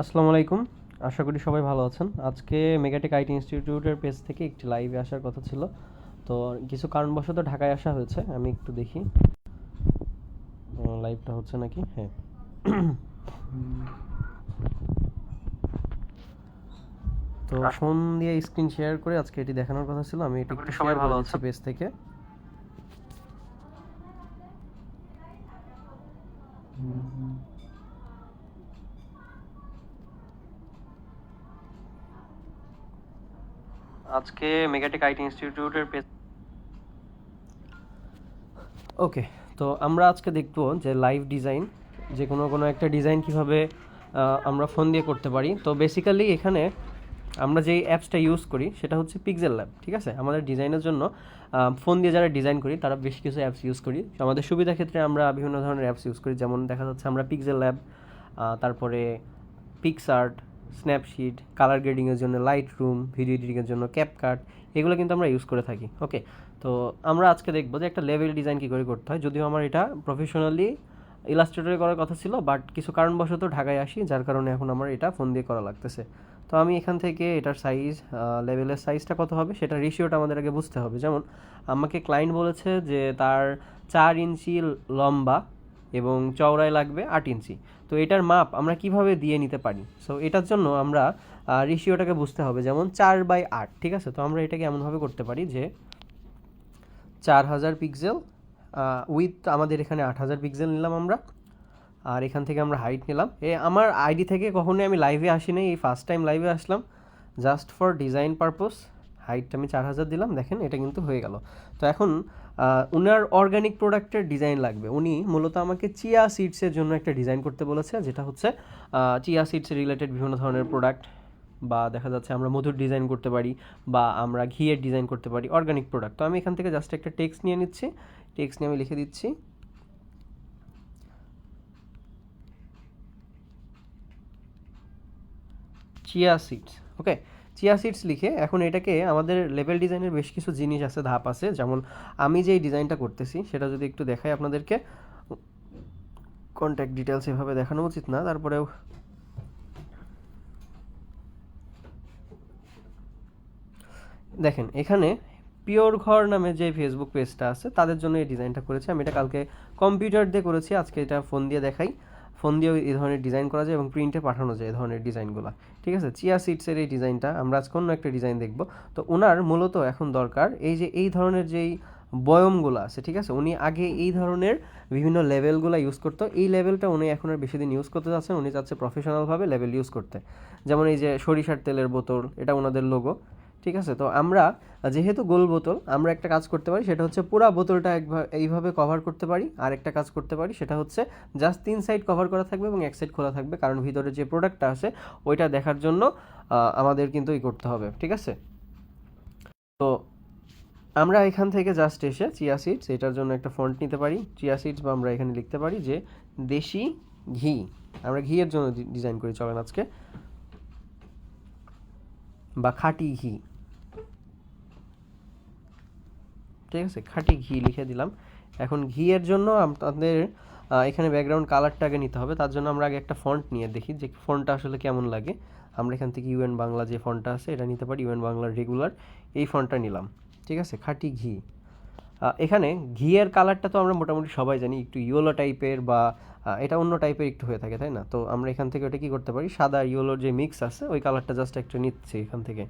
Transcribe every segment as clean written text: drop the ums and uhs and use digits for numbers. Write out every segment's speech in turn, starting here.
আসসালামু আলাইকুম। আশা করি সবাই ভালো আছেন। আজকে মেগাটেক আইটি ইনস্টিটিউটের পেজ থেকে একটি লাইভে আসার কথা ছিল, তো কিছু কারণবশত ঢাকায় আসা হয়েছে। আমি একটু দেখি লাইভটা হচ্ছে নাকি। হ্যাঁ, তো ফোন দিয়ে স্ক্রিন শেয়ার করে আজকে এটি দেখানোর কথা ছিল। আমি এটি একটু শেয়ার করে দিচ্ছি পেজ থেকে। আজকে মেগাটেক আইটি ইনস্টিটিউটের পেজ। ওকে, তো আমরা আজকে দেখব যে লাইভ ডিজাইন, যে কোনো একটা ডিজাইন কিভাবে আমরা ফোন দিয়ে করতে পারি। তো বেসিক্যালি এখানে আমরা যেই অ্যাপসটা ইউজ করি সেটা হচ্ছে পিক্সেল ল্যাব। ঠিক আছে, আমাদের ডিজাইনের জন্য ফোন দিয়ে যারা ডিজাইন করি তারা বেশ কিছু অ্যাপস ইউজ করি। আমাদের সুবিধার ক্ষেত্রে আমরা বিভিন্ন ধরনের অ্যাপস ইউজ করি, যেমন দেখা যাচ্ছে আমরা পিক্সেল ল্যাব, তারপরে পিক্সআর্ট, স্ন্যাপশিট, কালার গ্রেডিংয়ের জন্য লাইট রুম, ভিডিও এডিটিংয়ের জন্য ক্যাপকাট, এগুলো কিন্তু আমরা ইউজ করে থাকি। ওকে, তো আমরা আজকে দেখবো যে একটা লেভেল ডিজাইন কী করে করতে হয়। যদিও আমার এটা প্রফেশনালি ইলাস্ট্রেটরে করার কথা ছিল, বাট কিছু কারণবশত ঢাকায় আসি, যার কারণে এখন আমার এটা ফোন দিয়ে করা লাগতেছে। তো আমি এখান থেকে এটার সাইজ, লেভেলের সাইজটা কত হবে সেটা রেশিওটা আমাদের আগে বুঝতে হবে। যেমন আমাকে ক্লায়েন্ট বলেছে যে তার 4 ইঞ্চি লম্বা এবং চওড়ায় লাগবে 8 ইঞ্চি। তো এটার মাপ আমরা কিভাবে দিয়ে নিতে পারি? সো এটার জন্য আমরা রেশিওটাকে বুঝতে হবে। যেমন 4/8, ঠিক আছে। তো আমরা এটাকে এমনভাবে করতে পারি যে 4000 পিক্সেল, উইথ আমাদের এখানে 8000 পিক্সেল নিলাম আমরা, আর এখান থেকে আমরা হাইট নিলাম। আমার আইডি থেকে কখনোই আমি লাইভে আসি নাই, এই ফার্স্ট টাইম লাইভে আসলাম জাস্ট ফর ডিজাইন পারপোজ। হাইটটা আমি 4000 দিলাম, দেখেন এটা কিন্তু হয়ে গেল। তো এখন উনার অর্গানিক প্রোডাক্টের ডিজাইন লাগবে। উনি মূলত আমাকে চিয়া সিডসের জন্য একটা ডিজাইন করতে বলেছে, যেটা হচ্ছে চিয়া সিডস রিলেটেড বিভিন্ন ধরনের প্রোডাক্ট, বা দেখা যাচ্ছে আমরা মধুর ডিজাইন করতে পারি, বা আমরা ঘিয়ের ডিজাইন করতে পারি, অর্গানিক প্রোডাক্ট। তো আমি এখান থেকে জাস্ট একটা টেক্সট নিয়ে নিচ্ছি, টেক্সট নিয়ে আমি লিখে দিচ্ছি চিয়া সিডস। ওকে, চিয়া সিডস লিখে এখন এটাকে আমাদের লেভেল ডিজাইনের বেশ কিছু জিনিস আছে, ধাপ আছে। যেমন আমি যেই ডিজাইনটা করতেছি সেটা যদি একটু দেখাই আপনাদেরকে, কন্ট্যাক্ট ডিটেলস এভাবে দেখানো উচিত না, তারপরেও দেখেন এখানে পিওর ঘর নামে যে ফেসবুক পেজটা আছে তাদের জন্য এই ডিজাইনটা করেছি। আমি এটা কালকে কম্পিউটার দিয়ে করেছি, আজকে এটা ফোন দিয়ে দেখাই। ফোন দিয়েও এই ধরনের ডিজাইন করা যায় এবং প্রিন্টে পাঠানো যায় এই ধরনের ডিজাইনগুলো। ঠিক আছে, চিয়া সিডসের এই ডিজাইনটা আমরা আজকে অন্য একটা ডিজাইন দেখব। তো ওনার মূলত এখন দরকার এই যে এই ধরনের যেই বয়মগুলো আছে, ঠিক আছে। উনি আগে এই ধরনের বিভিন্ন লেভেলগুলো ইউজ করতো, এই লেভেলটা উনি এখন আর বেশি দিন ইউজ করতে চাচ্ছেন, উনি চাচ্ছে প্রফেশনালভাবে লেভেল ইউজ করতে। যেমন এই যে সরিষার তেলের বোতল, এটা ওনাদের লোগো। ঠিক আছে, তো আমরা যেহেতু গোল বোতল, আমরা একটা কাজ করতে পারি, সেটা হচ্ছে পুরো বোতলটা এইভাবে কভার করতে পারি। আর একটা কাজ করতে পারি, সেটা হচ্ছে জাস্ট 3 সাইড কভার করা থাকবে এবং 1 সাইড খোলা থাকবে, কারণ ভিতরে যে প্রোডাক্টটা আছে ওইটা দেখার জন্য আমাদের কিন্তু করতে হবে। ঠিক আছে, তো আমরা এখান থেকে জাস্ট এসে চিয়া সিডস, এটার জন্য একটা ফন্ট নিতে পারি চিয়া সিডস, বা আমরা এখানে লিখতে পারি যে দেশি ঘি। আমরা ঘিয়ের জন্য ডিজাইন করি, চলেন আজকে, বা খাঁটি ঘি। ঠিক আছে, খাঁটি ঘি লিখে দিলাম। এখন ঘিয়ের জন্য আপনাদের এখানে ব্যাকগ্রাউন্ড কালারটাকে নিতে হবে। তার জন্য আমরা আগে একটা ফন্ট নিয়ে দেখি যে ফন্টটা আসলে কেমন লাগে। আমরা এখান থেকে ইউএন বাংলা যে ফন্টটা আছে এটা নিতে পারি, ইউএন বাংলার রেগুলার, এই ফন্টটা নিলাম। ঠিক আছে, খাঁটি ঘি। এখানে ঘিয়ের কালারটা তো আমরা মোটামুটি সবাই জানি, একটু ইয়েলো টাইপের, বা এটা অন্য টাইপের একটু হয়ে থাকে, তাই না? তো আমরা এখান থেকে ওটা কী করতে পারি, সাদা ইয়েলোর যে মিক্স আছে ওই কালারটা জাস্ট একটু নিচ্ছি এখান থেকে।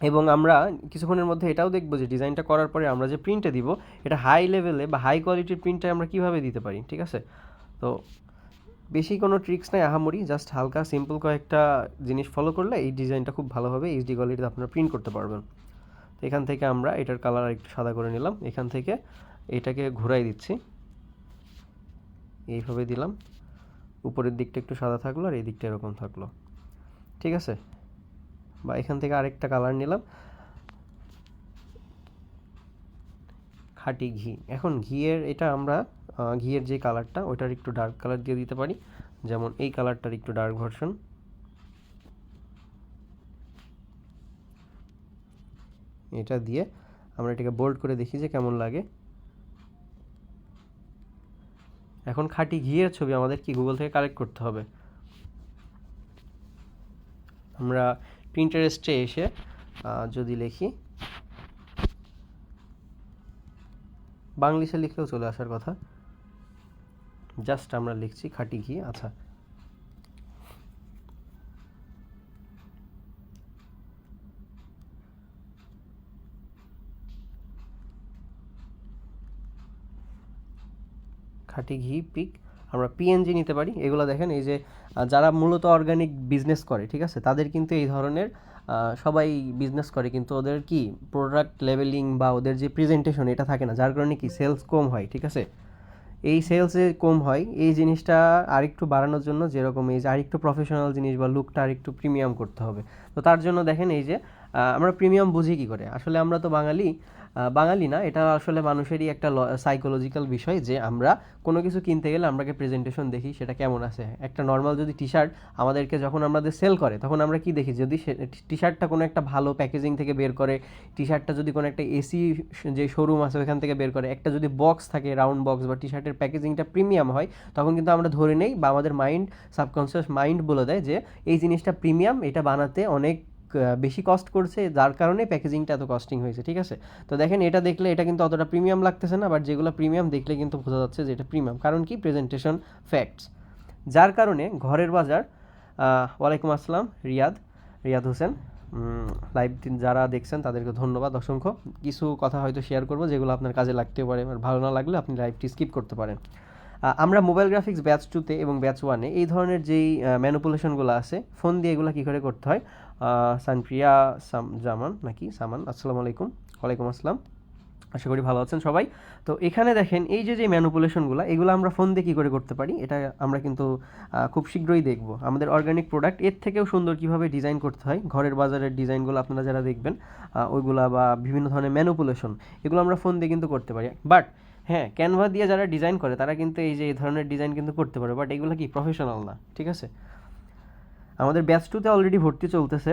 এবং আমরা কিছুক্ষণের মধ্যে এটাও দেখবো যে ডিজাইনটা করার পরে আমরা যে প্রিন্টে দিব এটা হাই লেভেলে বা হাই কোয়ালিটির প্রিন্টে আমরা কীভাবে দিতে পারি। ঠিক আছে, তো বেশি কোনো ট্রিক্স নাই আহামরি, জাস্ট হালকা সিম্পল কয়েকটা জিনিস ফলো করলে এই ডিজাইনটা খুব ভালোভাবে এইচডি কোয়ালিটিতে আপনারা প্রিন্ট করতে পারবেন। তো এখান থেকে আমরা এটার কালার একটু সাদা করে নিলাম, এখান থেকে এটাকে ঘোরাই দিচ্ছি, এইভাবে দিলাম, উপরের দিকটা একটু সাদা থাকলো আর এই দিকটা এরকম থাকলো। ঠিক আছে, বা এখান থেকে আরেকটা কালার নিলাম, খাঁটি ঘি। এখন ঘিয়ের এটা আমরা ঘিয়ের যে কালারটা ওইটার একটু ডার্ক কালার দিয়ে দিতে পারি, যেমন এই কালারটার একটু ডার্ক ভার্সন। এটা দিয়ে আমরা এটাকে বোল্ড করে দেখি যে কেমন লাগে। এখন খাঁটি ঘিয়ের ছবি আমাদের কি গুগল থেকে কালেক্ট করতে হবে। আমরা প্রিন্টারেস্টে এসে যদি লিখি, বাংলিশে লিখলেও চলে আসার কথা, জাস্ট আমরা লিখছি খাঁটি ঘি। আচ্ছা, খাঁটি ঘি পিক, আমরা পিএনজি নিতে পারি। এগুলো দেখেন, এই যে যারা মূলত অর্গানিক বিজনেস করে, ঠিক আছে, তাদের কিন্তু এই ধরনের সবাই বিজনেস করে, কিন্তু ওদের কি প্রোডাক্ট লেভেলিং বা ওদের যে প্রেজেন্টেশন এটা থাকে না, যার কারণে কি সেলস কম হয়, ঠিক আছে। এই সেলসে কম হয়, এই জিনিসটা আরেকটু বাড়ানোর জন্য যেরকম এই যে আরেকটু প্রফেশনাল জিনিস বা লুকটা আরেকটু প্রিমিয়াম করতে হবে। তো তার জন্য দেখেন এই যে আমরা প্রিমিয়াম বুঝি কী করে, আসলে আমরা তো বাঙালি, বাঙালি না, এটা আসলে মানুষেরই একটা সাইকোলজিক্যাল বিষয় যে আমরা কোনো কিছু কিনতে গেলে আমরাকে প্রেজেন্টেশন দেখি সেটা কেমন আছে। একটা নর্মাল যদি টি শার্ট আমাদেরকে যখন আমাদের সেল করে তখন আমরা কি দেখি, যদি টি শার্টটা কোনো একটা ভালো প্যাকেজিং থেকে বের করে, টি শার্টটা যদি কোনো একটা এসি যে শোরুম আছে ওইখান থেকে বের করে, একটা যদি বক্স থাকে রাউন্ড বক্স বা টি শার্টের প্যাকেজিংটা প্রিমিয়াম হয়, তখন কিন্তু আমরা ধরে নেই বা আমাদের মাইন্ড, সাবকনসিয়াস মাইন্ড বলে দেয় যে এই জিনিসটা প্রিমিয়াম, এটা বানাতে অনেক বেশি কস্ট করছে, যার কারণে প্যাকেজিংটা এত কস্টিং হয়েছে, ঠিক আছে। তো দেখেন এটা দেখলে এটা কিন্তু অতটা প্রিমিয়াম লাগতেছে না, বাট যেগুলো প্রিমিয়াম দেখলে কিন্তু বোঝা যাচ্ছে যে এটা প্রিমিয়াম, কারণ কি প্রেজেন্টেশন ফ্যাক্টস। যার কারণে ঘরের বাজার, ওয়ালাইকুম আসসালাম রিয়াদ হোসেন, লাইভ যারা দেখছেন তাদেরকে ধন্যবাদ অসংখ্য। কিছু কথা হয়তো শেয়ার করবো যেগুলো আপনার কাজে লাগতে পারে, ভালো না লাগলে আপনি লাইভটি স্কিপ করতে পারেন। আমরা মোবাইল গ্রাফিক্স ব্যাচ 2-তে এবং ব্যাচ 1-এ এই ধরনের যেই ম্যানিপুলেশনগুলো আছে ফোন দিয়ে, এগুলো কী করে করতে হয়। সানপ্রিয়া জামান নাকি সামান, আসসালামু আলাইকুম। ওয়ালাইকুম আসসালাম, আশা করি ভালো আছেন সবাই। তো এখানে দেখেন এই যে ম্যানিপুলেশনগুলো, এগুলো আমরা ফোন দিয়ে কী করে করতে পারি, এটা আমরা কিন্তু খুব শীঘ্রই দেখব। আমাদের অর্গানিক প্রোডাক্ট এর থেকেও সুন্দর কীভাবে ডিজাইন করতে হয়, ঘরের বাজারের ডিজাইনগুলো আপনারা যারা দেখবেন ওইগুলা বা বিভিন্ন ধরনের ম্যানিপুলেশন, এগুলো আমরা ফোন দিয়ে কিন্তু করতে পারি। বাট হ্যাঁ, ক্যানভা দিয়ে যারা ডিজাইন করে তারা কিন্তু এই যে এই ধরনের ডিজাইন কিন্তু করতে পারে, বাট এগুলো কি প্রফেশনাল না, ঠিক আছে। আমাদের ব্যাচ 2-তে অলরেডি ভর্তি চলতেছে,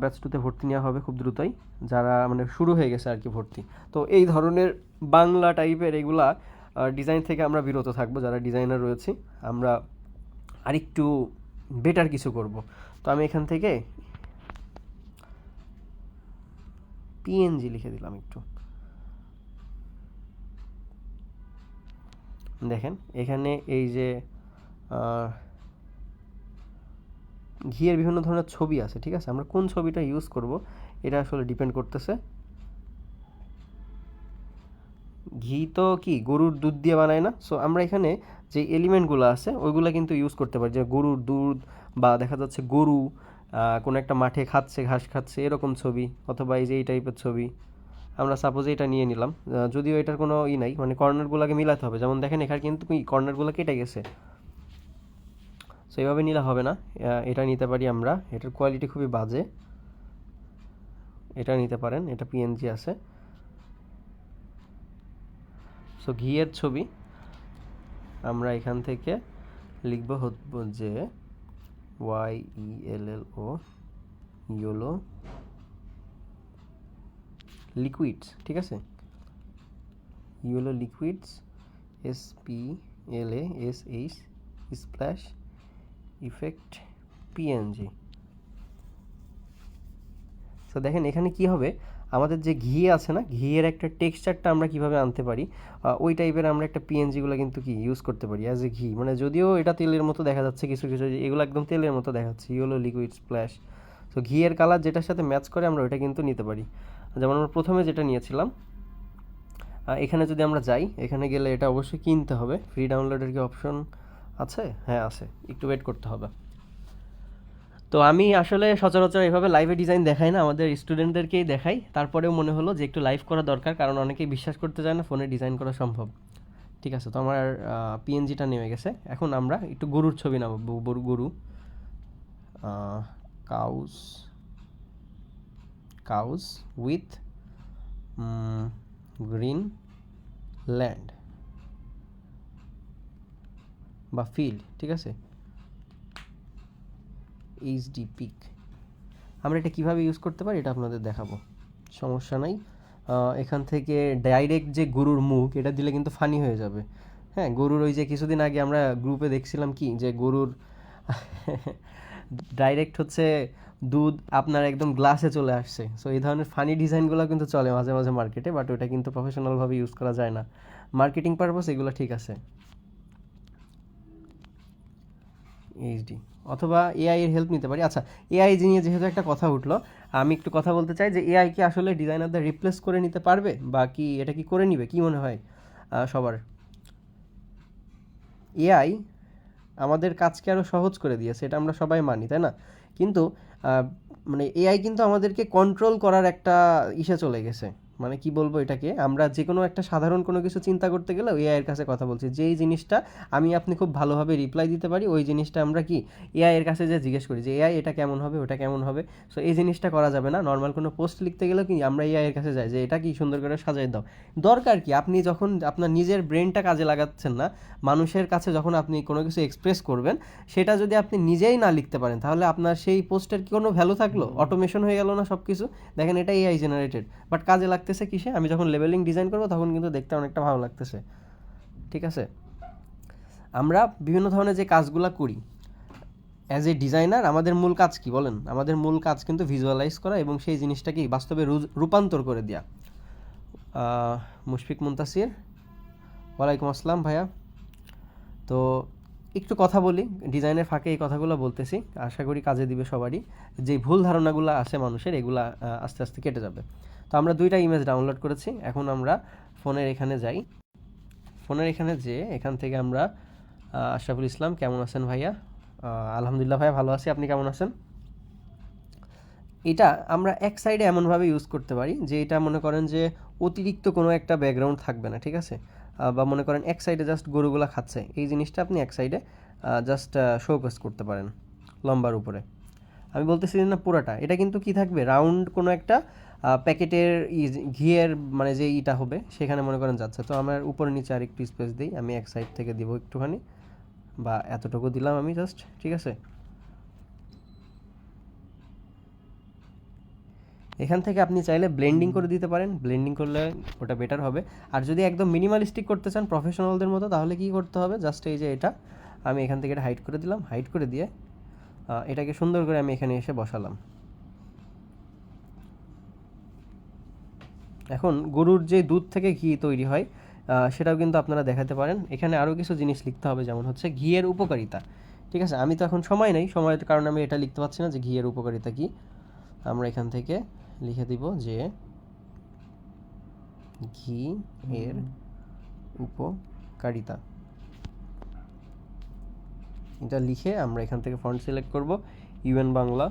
ব্যাচ 2-তে ভর্তি নেওয়া হবে খুব দ্রুতই, যারা মানে শুরু হয়ে গেছে আর কি ভর্তি। তো এই ধরনের বাংলা টাইপের এগুলা ডিজাইন থেকে আমরা বিরত থাকবো, যারা ডিজাইনার রয়েছি আমরা আরেকটু বেটার কিছু করব। তো আমি এখান থেকে পিএনজি লিখে দিলাম একটু, দেখেন এখানে এই যে ঘিয়ের বিভিন্ন ধরনের ছবি আছে, ঠিক আছে। আমরা কোন ছবিটা ইউজ করব এটা আসলে ডিপেন্ড করতেছে। ঘি তো কি গরুর দুধ দিয়ে বানায় না, সো আমরা এখানে যে এলিমেন্টগুলো আছে ওইগুলো কিন্তু ইউজ করতে পারি, যে গরুর দুধ বা দেখা যাচ্ছে গরু কোনো একটা মাঠে খাচ্ছে, ঘাস খাচ্ছে, এরকম ছবি, অথবা এই যে এই টাইপের ছবি। আমরা সাপোজ এটা নিয়ে নিলাম, যদিও এটার কোনো নাই, মানে কর্নারগুলোকে মিলাতে হবে। যেমন দেখেন এখানে কিন্তু কর্নারগুলো কেটে গেছে, সো এইভাবে নিলে হবে না। এটা নিতে পারি আমরা, এটার কোয়ালিটি খুবই বাজে, এটা নিতে পারেন, এটা পিএনজি আছে। সো ঘিয়ের ছবি আমরা এখান থেকে লিখব যে YELLO ইয়েলো লিকুইডস, ঠিক আছে, yellow liquids SPLASH splash effect PNG. তো দেখেন এখানে কি হবে, আমাদের যে ঘি আছে না, ঘিয়ের একটা টেক্সচারটা আমরা কিভাবে আনতে পারি, ওই টাইপের আমরা একটা পিএনজিগুলো কিন্তু কি ইউজ করতে পারি অ্যাজ এ ঘি, মানে যদিও এটা তেলের মতো দেখা যাচ্ছে কিছু কিছু, এগুলো একদম তেলের মতো দেখাচ্ছে, ইয়েলো লিকুইড স্প্ল্যাশ। তো ঘিয়ের কালার যেটার সাথে ম্যাচ করে আমরা ওইটা কিন্তু নিতে পারি। যেমন আমরা প্রথমে যেটা নিয়েছিলাম, এখানে যদি আমরা যাই, এখানে গেলে এটা অবশ্যই কিনতে হবে। ফ্রি ডাউনলোডের কি অপশন আছে? হ্যাঁ আছে, একটু ওয়েট করতে হবে। তো আমি আসলে সচরাচর এভাবে লাইভে ডিজাইন দেখাই না, আমাদের স্টুডেন্টদেরকেই দেখাই। তারপরেও মনে হলো যে একটু লাইভ করা দরকার, কারণ অনেকেই বিশ্বাস করতে চায় না ফোনে ডিজাইন করা সম্ভব। ঠিক আছে, তো আমার পিএনজিটা নেমে গেছে। এখন আমরা একটু গরুর ছবি নামাবো, গরু, cows cows with green land বা ফিল্ড, ঠিক আছে, এইচডি পিক। আমরা এটা কীভাবে ইউজ করতে পারি এটা আপনাদের দেখাবো, সমস্যা নাই। এখান থেকে ডাইরেক্ট যে গরুর মুখ এটা দিলে কিন্তু ফানি হয়ে যাবে। হ্যাঁ, গরুর ওই যে কিছুদিন আগে আমরা গ্রুপে দেখছিলাম কি, যে গরুর ডাইরেক্ট হচ্ছে দুধ আপনার একদম গ্লাসে চলে আসছে। সো এই ধরনের ফানি ডিজাইনগুলো কিন্তু চলে মাঝে মাঝে মার্কেটে, বাট ওটা কিন্তু প্রফেশনালভাবে ইউজ করা যায় না। মার্কেটিং পারপাস এগুলো ঠিক আছে। এইচডি অথবা এআই এর হেল্প নিতে পারি। আচ্ছা, এআই নিয়ে যেহেতু একটা কথা উঠলো, আমি একটু কথা বলতে চাই যে এআই কি আসলে ডিজাইনারদের রিপ্লেস করে নিতে পারবে, বা কি এটা কি করে নিবে, কি মনে হয় সবার? এআই আমাদের কাজকে আরও সহজ করে দিয়েছে, এটা আমরা সবাই মানি, তাই না? কিন্তু আহ, মানে এআই কিন্তু আমাদেরকে কন্ট্রোল করার একটা ইসে চলে গেছে। মানে কি বলবো এটাকে, আমরা যে কোনো একটা সাধারণ কোনো কিছু চিন্তা করতে গেলে এআই এর কাছে কথা বলছি, যেই জিনিসটা আমি আপনি খুব ভালোভাবে রিপ্লাই দিতে পারি, ওই জিনিসটা আমরা কি এআই এর কাছে যে জিজ্ঞেস করি যে এআই এটা কেমন হবে, ওটা কেমন হবে। সো এই জিনিসটা করা যাবে না। নর্মাল কোনো পোস্ট লিখতে গেলেও কি আমরা এআই এর কাছে যাই যে এটা কি সুন্দর করে সাজাই দাও। দরকার কি, আপনি যখন আপনার নিজের ব্রেনটা কাজে লাগাচ্ছেন না, মানুষের কাছে যখন আপনি কোনো কিছু এক্সপ্রেস করবেন, সেটা যদি আপনি নিজেই না লিখতে পারেন, তাহলে আপনার সেই পোস্টের কি কোনো ভ্যালু থাকলো? অটোমেশন হয়ে গেল না সব কিছু? দেখেন, এটা এআই জেনারেটেড, বাট কাজে লাগতেছে কিসে? আমি যখন লেবেলিং ডিজাইন করবো তখন কিন্তু দেখতে অনেকটা ভালো লাগতেছে। ঠিক আছে, আমরা বিভিন্ন ধরনের যে কাজগুলো করি অ্যাজ এ ডিজাইনার, আমাদের মূল কাজ কি বলেন? আমাদের মূল কাজ কিন্তু ভিজুয়ালাইজ করা এবং সেই জিনিসটাকে বাস্তবে রূপান্তর করে দেওয়া। মুশফিক মুনতাসির, ওয়ালাইকুম আসসালাম ভাইয়া। তো একটু কথা বলি, ডিজাইনের ফাঁকে এই কথাগুলো বলতেছি, আশা করি কাজে দিবে সবারই। যে ভুল ধারণাগুলো আছে মানুষের, এগুলা আস্তে আস্তে কেটে যাবে। তো আমরা 2টা ইমেজ ডাউনলোড করেছি, এখন আমরা ফোনের এখানে যাই। ফোনের এখানে যেয়ে এখান থেকে আমরা আশরাফুল ইসলাম, কেমন আছেন ভাইয়া? আলহামদুলিল্লাহ ভাইয়া, ভালো আছি, আপনি কেমন আছেন? এটা আমরা এক সাইডে এমনভাবে ইউজ করতে পারি যে এটা মনে করেন যে অতিরিক্ত কোনো একটা ব্যাকগ্রাউন্ড থাকবে না, ঠিক আছে? বা মনে করেন এক সাইডে জাস্ট গরুগুলা খাচ্ছে, এই জিনিসটা আপনি এক সাইডে জাস্ট শোকেস করতে পারেন লম্বার উপরে। আমি বলতেছি না পুরাটা, এটা কিন্তু কি থাকবে, রাউন্ড কোনো একটা প্যাকেটের ঘিয়ের মানে যে ইটা হবে সেখানে মনে করেন যাচ্ছে। তো আমার উপরে নিচে আর একটু স্পেস দিই, আমি এক সাইড থেকে দিব একটুখানি, বা এতটুকু দিলাম আমি জাস্ট, ঠিক আছে? এখান থেকে আপনি চাইলে ব্লেন্ডিং করে দিতে পারেন, ব্লেন্ডিং করলে ওটা বেটার হবে। আর যদি একদম মিনিমালিস্টিক করতে চান প্রফেশনালদের মতো, তাহলে কি করতে হবে, জাস্ট এই যে এটা আমি এখান থেকে এটা হাইড করে দিলাম, হাইড করে দিয়ে এটাকে সুন্দর করে আমি এখানে এসে বসালাম। এখন গরুর যে দুধ থেকে ঘি তৈরি হয় সেটাও কিন্তু আপনারা দেখাতে পারেন। এখানে আরও কিছু জিনিস লিখতে হবে, যেমন হচ্ছে ঘিয়ের উপকারিতা। ঠিক আছে, আমি তো এখন সময় নেই, সময়ের কারণে আমি এটা লিখতে পারছি না যে ঘিয়ের উপকারিতা কী। আমরা এখান থেকে লিখে দিব যে ঘি এর উপকারিতা। এটা লিখে আমরা এখান থেকে ফন্ট সিলেক্ট করব ইউএন বাংলা।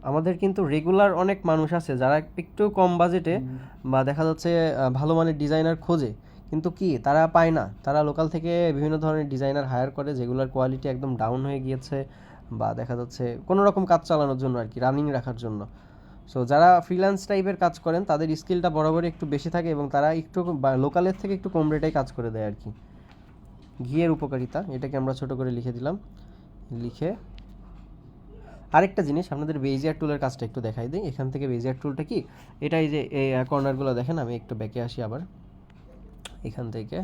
আমাদের কিন্তু রেগুলার অনেক মানুষ আছে যারা একটু কম বাজেটে বা দেখা যাচ্ছে ভালো মানের ডিজাইনার খোঁজে, কিন্তু কি তারা পায় না। তারা লোকাল থেকে বিভিন্ন ধরনের ডিজাইনার হায়ার করে যেগুলোর কোয়ালিটি একদম ডাউন হয়ে গিয়েছে, বা দেখা যাচ্ছে কোনো রকম কাজ চালানোর জন্য আর কি, রানিং রাখার জন্য। সো যারা ফ্রিল্যান্স টাইপের কাজ করেন তাদের স্কিলটা বরাবরই একটু বেশি থাকে এবং তারা একটু লোকালের থেকে একটু কম রেটেই কাজ করে দেয় আর কি। ঘিয়ের উপকারিতা এটাকে আমরা ছোট করে লিখে দিলাম। লিখে আরেকটা জিনিস, আপনাদের বেজিয়ার টুলের কাজটা একটু দেখাই দিই। এখান থেকে বেজিয়ার টুলটা কি, এটা এই যে এই কর্নারগুলো দেখেন, আমি একটু ব্যাকে আসি আবার। এখান থেকে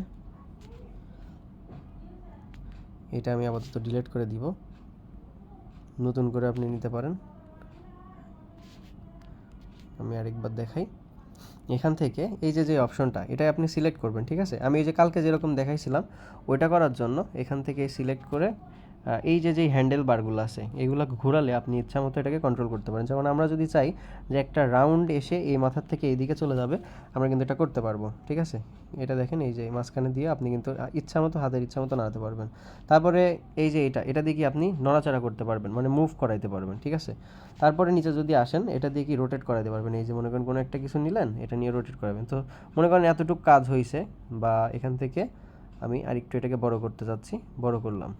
এটা আমি আপাতত ডিলিট করে দিব, নতুন করে আপনি নিতে পারেন। আমি আরেকবার দেখাই। এখান থেকে এই যে যে অপশনটা, এটা আপনি সিলেক্ট করবেন, ঠিক আছে? আমি এই যে কালকে যেরকম দেখাইছিলাম ওইটা করার জন্য এখান থেকে সিলেক্ট করে এই যে যেই হ্যান্ডেল বারগুলো আছে এগুলো ঘোরালে আপনি ইচ্ছা মতো এটাকে কন্ট্রোল করতে পারেন। যেমন আমরা যদি চাই যে একটা রাউন্ড এসে এই মাথার থেকে এইদিকে চলে যাবে, আমরা কিন্তু এটা করতে পারবো, ঠিক আছে? এটা দেখেন, এই যে মাঝখানে দিয়ে আপনি কিন্তু ইচ্ছা মতো হাতের ইচ্ছা মতো নাড়াতে পারবেন। তারপরে এই যে এটা দিয়ে কি আপনি নড়াচড়া করতে পারবেন, মানে মুভ করাইতে পারবেন, ঠিক আছে? তারপরে নিচে যদি আসেন, এটা দিয়ে কি রোটেট করাতে পারবেন। এই যে মনে করেন কোনো একটা কিছু নিলেন, এটা নিয়ে রোটেট করাবেন। তো মনে করেন এতটুকু কাজ হয়েছে, বা এখান থেকে আমি আরেকটু এটাকে বড় করতে চাচ্ছি, বড় করলাম,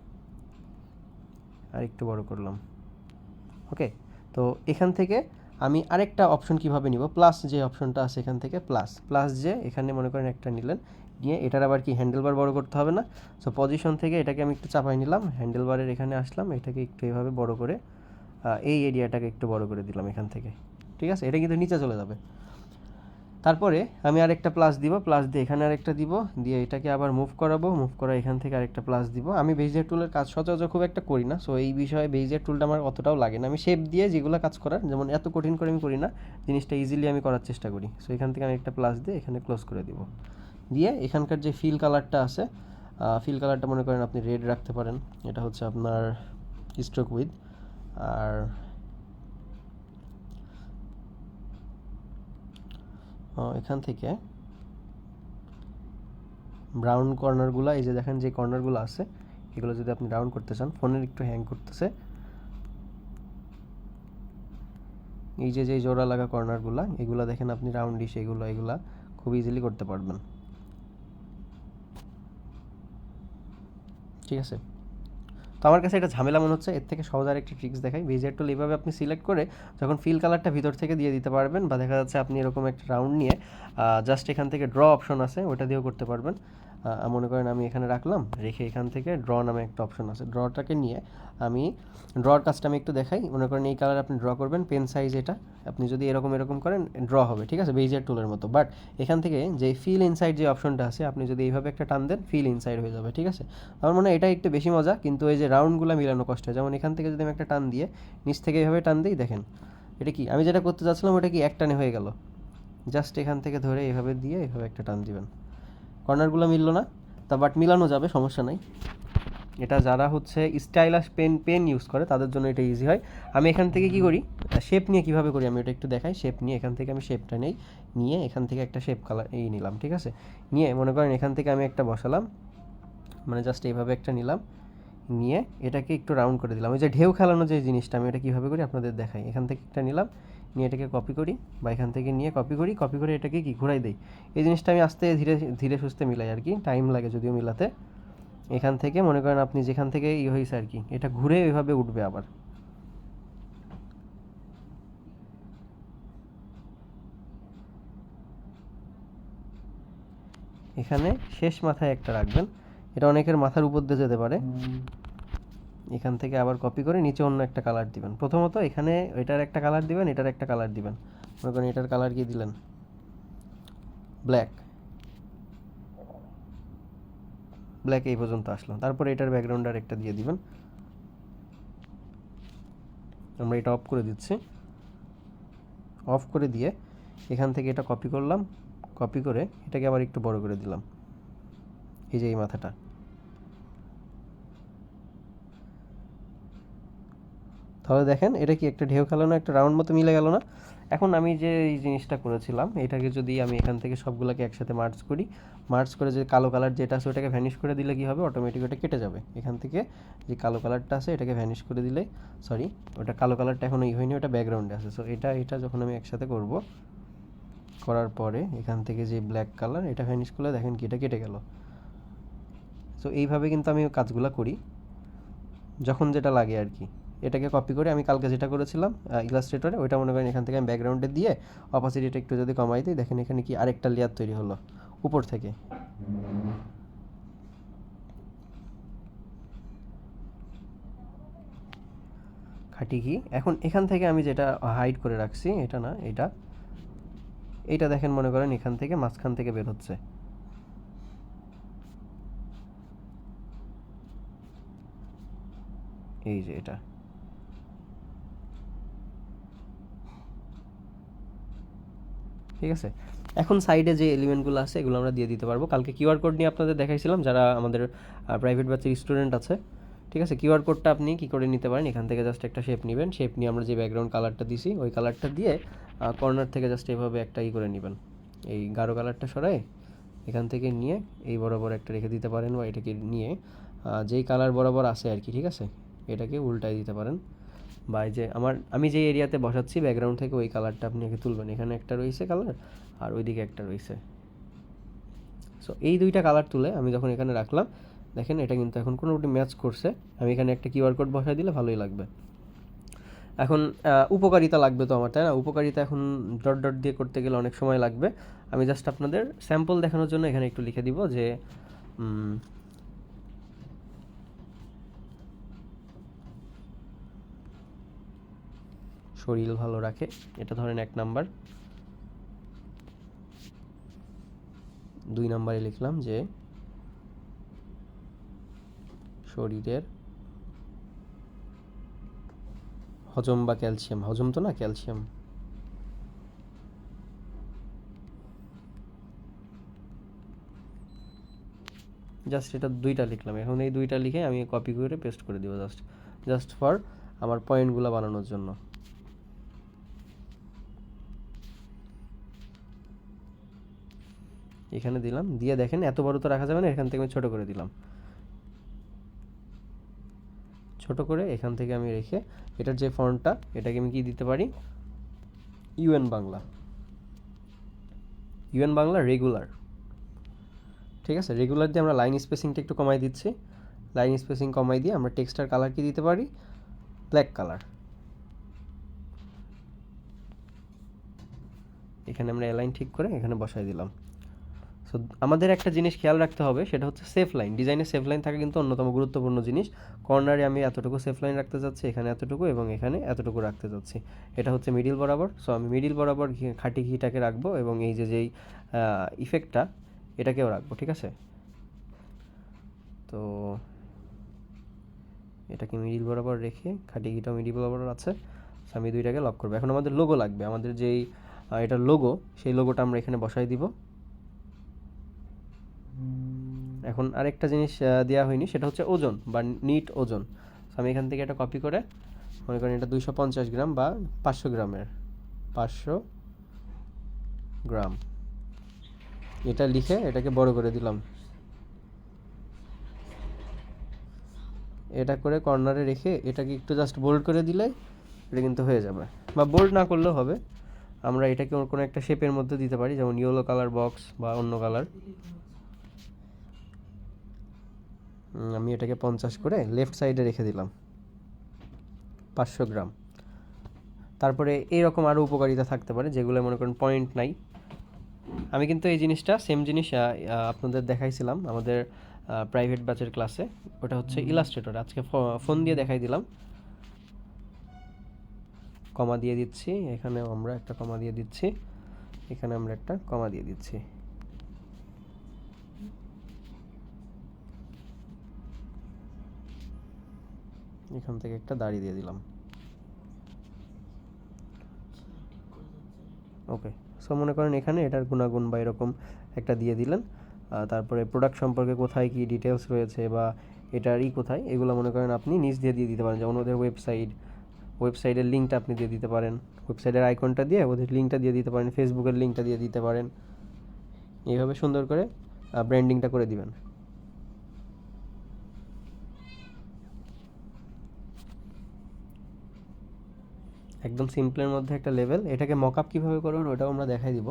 আরেকটু বড় করলাম। ওকে, তো এখান থেকে আমি আরেকটা অপশন কিভাবে নিব, প্লাস যে অপশনটা আছে এখান থেকে প্লাস যে এখানে মনে করেন একটা নিলেন, নিয়ে এটার আবার কি হ্যান্ডেলবার বড় করতে হবে না? সো পজিশন থেকে এটাকে আমি একটু চাপাই নিলাম, হ্যান্ডেলবারের এখানে আসলাম, এটাকে একটু এভাবে বড় করে এই এরিয়াটাকে একটু বড় করে দিলাম এখান থেকে, ঠিক আছে? এটা কিন্তু নিচে চলে যাবে। তারপরে আমি আরেকটা প্লাস দিব, প্লাস দিয়ে এখানে আরেকটা দিব, দিয়ে এটাকে আবার মুভ করাবো, মুভ করা এখান থেকে আরেকটা প্লাস দিব। আমি বেজিয়ার টুলের কাজ সচরাচর খুব একটা করি না, সো এই বিষয়ে বেজিয়ার টুলটা আমার অতটাও লাগে না। আমি শেপ দিয়ে যেগুলো কাজ করার, যেমন এত কঠিন করে আমি করি না, জিনিসটা ইজিলি আমি করার চেষ্টা করি। সো এখান থেকে আমি একটা প্লাস দিয়ে এখানে ক্লোজ করে দিব, দিয়ে এখানকার যে ফিল কালারটা আছে, ফিল কালারটা মনে করেন আপনি রেড রাখতে পারেন, এটা হচ্ছে আপনার স্ট্রোক উইথ। আর এখান থেকে ব্রাউন কর্নারগুলো, এই যে দেখেন যে কর্নারগুলো আছে, এগুলো যদি আপনি রাউন্ড করতে চান, ফোনের একটু হ্যাং করতেছে, এই যে যে জোড়া লাগা কর্নারগুলো, এগুলো দেখেন আপনি রাউন্ডিশ, এগুলা খুব ইজিলি করতে পারবেন। ঠিক আছে, তো আমার কাছে এটা ঝামেলা মনে হচ্ছে, এর থেকে সহজ আর একটা ট্রিক্স দেখাই। বেজিয়ার টুল এইভাবে আপনি সিলেক্ট করে যখন ফিল কালারটা ভিতর থেকে দিয়ে দিতে পারবেন, বা দেখা যাচ্ছে আপনি এরকম একটা রাউন্ড নিয়ে জাস্ট এখান থেকে ড্র অপশন আছে, ওটা দিয়েও করতে পারবেন। মনে করেন আমি এখানে রাখলাম, রেখে এখান থেকে ড্র নামে একটা অপশন আছে, ড্রটাকে নিয়ে আমি ড্রর কাজটা আমি একটু দেখাই। মনে করেন এই কালার আপনি ড্র করবেন, পেন সাইজ এটা, আপনি যদি এরকম করেন ড্র হবে, ঠিক আছে, বেজিয়ার টুলের মতো। বাট এখান থেকে যে ফিল ইনসাইড যে অপশনটা আছে, আপনি যদি এইভাবে একটা টান দেন, ফিল ইনসাইড হয়ে যাবে, ঠিক আছে। আমার মনে হয় এটা একটু বেশি মজা, কিন্তু এই যে রাউন্ডগুলো মিলানো কষ্ট হয়। যেমন এখান থেকে যদি আমি একটা টান দিয়ে নিচ থেকে এইভাবে টান দিই, দেখেন এটা কি আমি যেটা করতে চাচ্ছিলাম ওটা কি এক টানে হয়ে গেল। জাস্ট এখান থেকে ধরে এইভাবে দিয়ে এইভাবে একটা টান দিবেন, কর্নারগুলো মিললো না, তা বাট মিলানো যাবে, সমস্যা নাই। এটা যারা হচ্ছে স্টাইলাস পেন ইউজ করে তাদের জন্য এটা ইজি হয়। আমি এখান থেকে কি করি, শেপ নিয়ে কীভাবে করি আমি ওটা একটু দেখাই। শেপ নিয়ে এখান থেকে আমি শেপটা নেই, নিয়ে এখান থেকে একটা শেপ কালার এই নিলাম, ঠিক আছে। নিয়ে মনে করেন এখান থেকে আমি একটা বসালাম, মানে জাস্ট এইভাবে একটা নিলাম, নিয়ে এটাকে একটু রাউন্ড করে দিলাম। ওই যে ঢেউ খেলানো যে জিনিসটা, আমি এটা কীভাবে করি আপনাদের দেখাই। এখান থেকে একটা নিলাম, নিয়ে এটাকে কপি করি, বা এখান থেকে নিয়ে কপি করে এটাকে কি ঘুরাই দিই। এই জিনিসটা আমি আস্তে ধীরে ধীরে সুস্থে মিলাই আর কি, টাইম লাগে যদিও মিলাতে। এখান থেকে মনে করেন আপনি যেখান থেকে হয়েছে আর কি, এটা ঘুরে ওইভাবে উঠবে আবার। এখানে শেষ মাথায় একটা রাখবেন, এটা অনেকের মাথার উপর দিয়ে যেতে পারে। এখান থেকে আবার কপি করে নিচে অন্য একটা কালার দিবেন। প্রথমত এখানে এটার একটা কালার দিবেন, এটার একটা কালার দিবেন। মনে করেন এটার কালার কি দিলেন, ব্ল্যাক, ব্ল্যাক এই পর্যন্ত আসলো। তারপরে এটার ব্যাকগ্রাউন্ড আর একটা দিয়ে দিবেন। আমরা এটা অফ করে দিচ্ছি, অফ করে দিয়ে এখান থেকে এটা কপি করলাম, কপি করে এটাকে আবার একটু বড় করে দিলাম, এই যে এই মাথাটা। তাহলে দেখেন এটা কি একটা ঢেউ খেলানো, একটা রাউন্ড মতো মিলে গেল না। এখন আমি যে এই জিনিসটা করেছিলাম, এটাকে যদি আমি এখান থেকে সবগুলোকে একসাথে মার্জ করি, মার্জ করে যে কালো কালার যেটা আছে ওটাকে ভ্যানিশ করে দিলে কি হবে, অটোমেটিক ওটা কেটে যাবে। এখান থেকে যে কালো কালারটা আছে এটাকে ভ্যানিশ করে দিলে, সরি ওটা কালো কালারটা এখন হয়নি, ওটা ব্যাকগ্রাউন্ডে আছে। সো এটা যখন আমি একসাথে করব, করার পরে এখান থেকে যে ব্ল্যাক কালার এটা ভ্যানিশ করলে দেখেন কি এটা কেটে গেল। সো এইভাবে কিন্তু আমি কাজগুলো করি যখন যেটা লাগে আর কি। এটাকে কপি করে আমি কালকে যেটা করেছিলাম ইলাস্ট্রেটরে, ওইটা মনে করেন এখান থেকে আমি ব্যাকগ্রাউন্ডে দিয়ে অপাসিটিটা একটু যদি কমাই দিই, দেখেন এখানে কি আরেকটা লেয়ার তৈরি হলো উপর থেকে। খাটি কি এখন এখান থেকে আমি যেটা হাইড করে রাখছি, এটা না এটা দেখেন মনে করেন এখান থেকে মাঝখান থেকে বের হচ্ছে, এই যে এটা। ঠিক আছে, এখন সাইডে যে এলিমেন্টগুলো আছে এগুলো আমরা দিয়ে দিতে পারবো। কালকে কিউআর কোড নিয়ে আপনাদের দেখাইছিলাম, যারা আমাদের প্রাইভেট ব্যাচের স্টুডেন্ট আছে, ঠিক আছে। কিউআর কোডটা আপনি কী করে নিতে পারেন, এখান থেকে জাস্ট একটা শেপ নেবেন, শেপ নিয়ে আমরা যে ব্যাকগ্রাউন্ড কালারটা দিছি ওই কালারটা দিয়ে কর্নার থেকে জাস্ট এইভাবে একটা করে নেবেন, এই গাঢ় কালারটা সরাই এখান থেকে নিয়ে এই বরাবর একটা রেখে দিতে পারেন, বা এটাকে নিয়ে যেই কালার বরাবর আছে আর কি, ঠিক আছে, এটাকে উল্টাই দিতে পারেন। বা এই যে আমি যে এরিয়াতে বসাচ্ছি ব্যাকগ্রাউন্ড থেকে ওই কালারটা আপনি আগে তুলবেন, এখানে একটা রয়েছে কালার আর ওইদিকে একটা রয়েছে। সো এই দুইটা কালার তুলে আমি যখন এখানে রাখলাম, দেখেন এটা কিন্তু এখন কোনোটি ম্যাচ করছে। আমি এখানে একটা কিউআর কোড বসাই দিলে ভালোই লাগবে। এখন উপকারিতা লাগবে তো আমার, তাই না? উপকারিতা এখন ডট ডট দিয়ে করতে গেলে অনেক সময় লাগবে। আমি জাস্ট আপনাদের স্যাম্পল দেখানোর জন্য এখানে একটু লিখে দিব যে শরীর ভালো রাখে, এটা ধরেন 1 নাম্বার। 2 নম্বরে লিখলাম যে শরীরের হজম বা ক্যালসিয়াম, হজম তো না, ক্যালসিয়াম। জাস্ট এটা 2টা লিখলাম। এখন এই 2টা লিখে আমি কপি করে পেস্ট করে দিব জাস্ট ফর আমার পয়েন্টগুলো বানানোর জন্য। এখানে দিলাম, দিয়ে দেখেন এত বড় তো রাখা যাবে না, এখান থেকে আমি ছোট করে দিলাম। ছোট করে এখান থেকে আমি রেখে এটার যে ফন্টটা, এটাকে আমি কি দিতে পারি, UN Bangla, UN Bangla regular. ঠিক আছে, রেগুলার দিয়ে আমরা লাইন স্পেসিংটা একটু কমাই দিচ্ছি। লাইন স্পেসিং কমাই দিয়ে আমরা টেক্সটার কালার কি দিতে পারি, ব্ল্যাক কালার। এখানে আমরা অ্যালাইন ঠিক করে এখানে বসাই দিলাম। সো আমাদের একটা জিনিস খেয়াল রাখতে হবে, সেটা হচ্ছে সেফ লাইন। ডিজাইনে সেফ লাইন থাকা কিন্তু অন্যতম গুরুত্বপূর্ণ জিনিস। কর্নারে আমি এতটুকু সেফ লাইন রাখতে চাচ্ছি, এখানে এতটুকু এবং এখানে এতটুকু রাখতে চাচ্ছি। এটা হচ্ছে মিডিল বরাবর। সো আমি মিডিল বরাবর খাঁটি ঘিটাকে রাখবো এবং এই যেই ইফেক্টটা এটাকেও রাখবো। ঠিক আছে, তো এটাকে মিডিল বরাবর রেখে খাঁটি ঘিটাও মিডিল বরাবর আছে। সো আমি 2টাকে লক করবো। এখন আমাদের লোগো লাগবে, আমাদের যেই এটার লোগো, সেই লোগোটা আমরা এখানে বসাই দিব। এখন আরেকটা জিনিস দেওয়া হয়নি, সেটা হচ্ছে ওজন বা নিট ওজন। আমি এখান থেকে এটা কপি করে, মনে করেন এটা 250 গ্রাম বা 500 গ্রামের, 500 গ্রাম, এটা লিখে এটাকে বড় করে দিলাম। এটা করে কর্নারে রেখে এটাকে একটু জাস্ট বোল্ড করে দিলে এটা কিন্তু হয়ে যাবে, বা বোল্ড না করলেও হবে। আমরা এটাকে কোনো একটা শেপের মধ্যে দিতে পারি, যেমন ইয়েলো কালার বক্স বা অন্য কালার। আমি এটাকে 50 করে লেফট সাইডে রেখে দিলাম, 500 গ্রাম। তারপরে এইরকম আরও উপকারিতা থাকতে পারে, যেগুলো মনে করেন পয়েন্ট নাই। আমি কিন্তু এই জিনিসটা সেম জিনিস আপনাদের দেখাইছিলাম আমাদের প্রাইভেট ব্যাচের ক্লাসে। ওটা হচ্ছে ইলাস্ট্রেটর, আজকে ফোন দিয়ে দেখাই দিলাম। কমা দিয়ে দিচ্ছি, এখানেও আমরা একটা কমা দিয়ে দিচ্ছি, এখানে আমরা একটা কমা দিয়ে দিচ্ছি। এখান থেকে একটা দাড়ি দিয়ে দিলাম। ওকে, সো মনে করেন এখানে এটার গুণাগুণ বা এরকম একটা দিয়ে দিলেন। তারপরে প্রোডাক্ট সম্পর্কে কোথায় কি ডিটেলস রয়েছে বা এটার কোথায়, এগুলো মনে করেন আপনি নিজ দিয়ে দিতে পারেন। যেমন ওদের ওয়েবসাইটের লিঙ্কটা আপনি দিয়ে দিতে পারেন, ওয়েবসাইটের আইকনটা দিয়ে ওদের লিঙ্কটা দিয়ে দিতে পারেন, ফেসবুকের লিঙ্কটা দিয়ে দিতে পারেন। এইভাবে সুন্দর করে ব্র্যান্ডিংটা করে দিবেন। একদম সিম্পলের মধ্যে একটা লেভেল। এটাকে মকআপ কীভাবে করবেন ওটাও আমরা দেখাই দিব।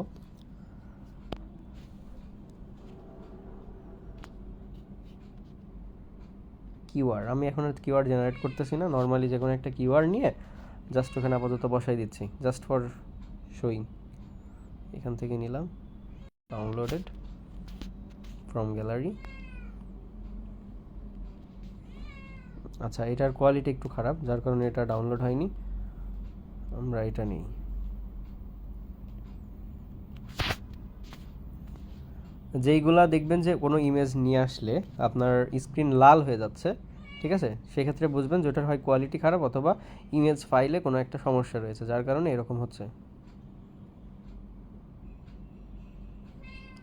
কিওয়ার্ড, আমি এখন আর কিওয়ার্ড জেনারেট করতেছি না, নর্মালি যে কোনো একটা কিওয়ার্ড নিয়ে জাস্ট ওখানে আপাতত বসাই দিচ্ছি, জাস্ট ফর শোয়িং। এখান থেকে নিলাম, ডাউনলোডেড ফ্রম গ্যালারি। আচ্ছা, এটার কোয়ালিটি একটু খারাপ, যার কারণে এটা ডাউনলোড হয়নি। আমরা এটা নিই। যেইগুলা দেখবেন যে কোনো ইমেজ নিয়ে আসলে আপনার স্ক্রিন লাল হয়ে যাচ্ছে, ঠিক আছে, সেক্ষেত্রে বুঝবেন যে ওটার হয় কোয়ালিটি খারাপ অথবা ইমেজ ফাইলে কোনো একটা সমস্যা রয়েছে, যার কারণে এরকম হচ্ছে।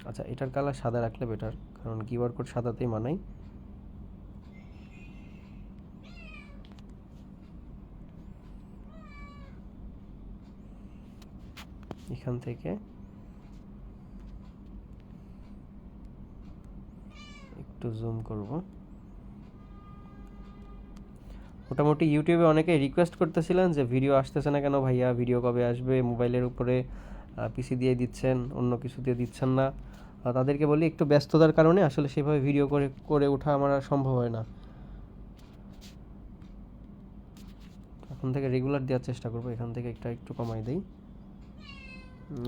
আচ্ছা, এটার কালার সাদা রাখলে বেটার, কারণ কিউআর কোড সাদাতেই মানাই। এখান থেকে একটু জুম করব। মোটামুটি ইউটিউবে অনেকে রিকোয়েস্ট করতেছিলেন যে ভিডিও আসতেছে না কেন ভাইয়া, ভিডিও কবে আসবে, মোবাইলের উপরে পিসি দিয়ে দিচ্ছেন, অন্য কিছু দিয়ে দিচ্ছেন না। তাদেরকে বলি একটু ব্যস্ততার কারণে আসলে সেভাবে ভিডিও করে করে ওঠা আমার আর সম্ভব হয় না। এখন থেকে রেগুলার দেওয়ার চেষ্টা করবো। এখান থেকে একটু কমাই দেই।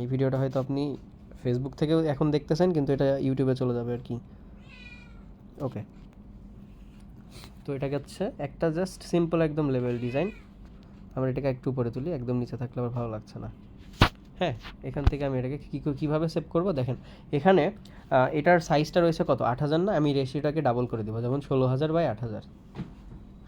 এই ভিডিওটা হয়তো আপনি ফেসবুক থেকেও এখন দেখতেছেন, কিন্তু এটা ইউটিউবে চলে যাবে আর কি। ওকে, তো এটাকে হচ্ছে একটা জাস্ট সিম্পল একদম লেভেল ডিজাইন। আমরা এটাকে একটু উপরে তুলি, একদম নিচে থাকলে আবার ভালো লাগছে না। হ্যাঁ, এখান থেকে আমি এটাকে কীভাবে সেভ করব দেখেন, এখানে এটার সাইজটা রয়েছে কত 8,000 না, আমি রেশিওটাকে ডাবল করে দেবো, যেমন 16,000/8,000,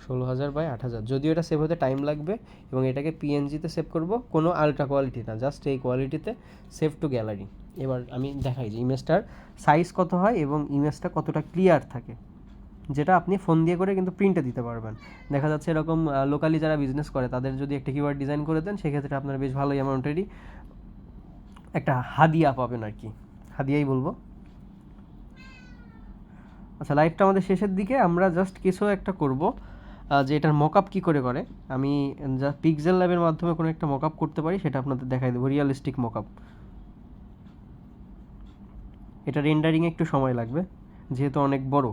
16,000/8,000। যদিও এটা সেভ হতে টাইম লাগবে, এবং এটাকে পিএনজিতে সেভ করব, কোনো আলট্রা কোয়ালিটি না, জাস্ট এই কোয়ালিটিতে সেভ টু গ্যালারি। এবার আমি দেখাই যে ইমেজটার সাইজ কত হয় এবং ইমেজটা কতটা ক্লিয়ার থাকে, যেটা আপনি ফোন দিয়ে করে কিন্তু প্রিন্টে দিতে পারবেন। দেখা যাচ্ছে এরকম লোকালি যারা বিজনেস করে তাদের যদি একটা কিওয়ার্ড ডিজাইন করে দেন, সেক্ষেত্রে আপনার বেশ ভালোই অ্যামাউন্টেরই একটা হাদিয়া পাবেন আর কি, হাদিয়াই বলবো। আচ্ছা, লাইভটা আমাদের শেষের দিকে, আমরা জাস্ট কিছু একটা করব, যে এটার মকআপ কী করে করে, আমি যা পিক্সেল ল্যাবের মাধ্যমে কোনো একটা মকআপ করতে পারি সেটা আপনাদের দেখাই দেবো, রিয়েলিস্টিক মকআপ। এটা রেন্ডারিংয়ে একটু সময় লাগবে, যেহেতু অনেক বড়,